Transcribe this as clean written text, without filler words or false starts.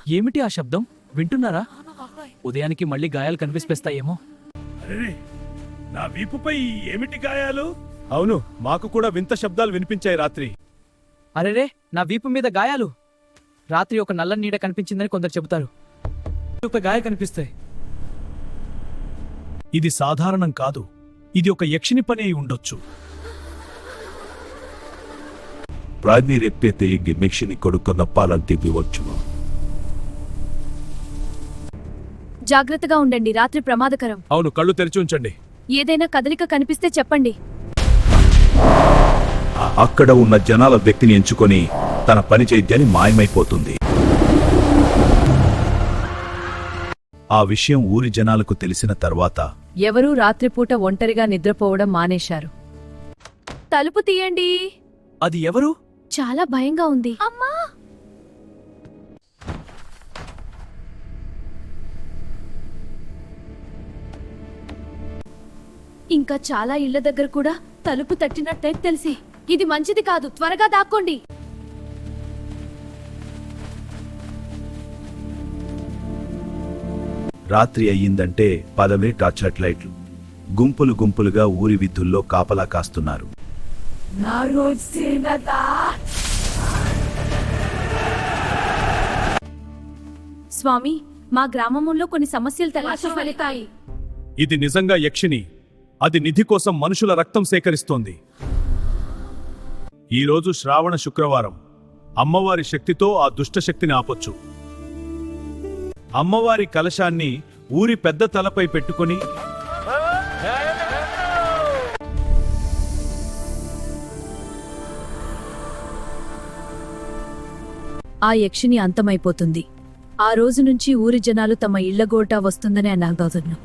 ఏమిటి ఆ శబ్దం వింటున్నారా? ఉదయానికి మళ్ళీ గాయాలు కనిపిస్తాయేమో. అరే, నా వీపుపై ఏమిటి గాయాలు? అవును, మాకు కూడా వింత శబ్దాలు వినిపించాయి రాత్రి. అరెరే, నా వీపు మీద గాయాలు. రాత్రి ఒక నల్ల నీడ కనిపించిందని కొందరు చెబుతారు. గాయాలు కనిపిస్తాయి. ఇది సాధారణం కాదు, ఇది ఒక యక్షిని పని అయి ఉండొచ్చు. ಪ್ರಾಣಿ ರೆಪ್ಪೆತೆ ಮೆಷಿನಿ ಕೊಡುకున్న పాలంతివ్వచ్చును. జాగ్రత్తగా ఉండండి, రాత్రి ప్రమాదకరం. అవును, కళ్ళు తెరిచి ఉంచండి. ఏదైనా కదలిక కనిపిస్తే చెప్పండి. అక్కడ ఉన్న జనాల వ్యక్తిని ఎంచుకొని తన పని చేద్దని మాయమైపోతుంది. ఆ విషయం ఊరి జనాలకు తెలిసిన తర్వాత ఎవరూ రాత్రిపూట ఒంటరిగా నిద్రపోవడం మానేశారు. తలుపు తీయండి. అది ఎవరు? చాలా భయంగా ఉంది. అమ్మా! ఇంకా చాలా ఇళ్ల దగ్గర కూడా తలుపు తట్టినట్టే తెలిసి ఇది మంచిది కాదు. త్వరగా దాక్కోండి. రాత్రి అయ్యిందంటే పదవే టార్చ్ లైట్లు గుంపులు గుంపులుగా ఊరి వీధుల్లో కాపలా కాస్తున్నారు. స్వామి, మా గ్రామంలో కొన్ని సమస్యలు తలెత్తాయి. ఇది నిజంగా యక్షిని. అది నిధి కోసం మనుషుల రక్తం సేకరిస్తోంది. ఈరోజు శ్రావణ శుక్రవారం. అమ్మవారి శక్తితో ఆ దుష్టశక్తిని ఆపొచ్చు. అమ్మవారి కలశాన్ని ఊరి పెద్ద తలపై పెట్టుకుని ఆ యక్షిని అంతమైపోతుంది. ఆ రోజు నుంచి ఊరి జనాలు తమ ఇళ్లగోట వస్తుందని అనగదును.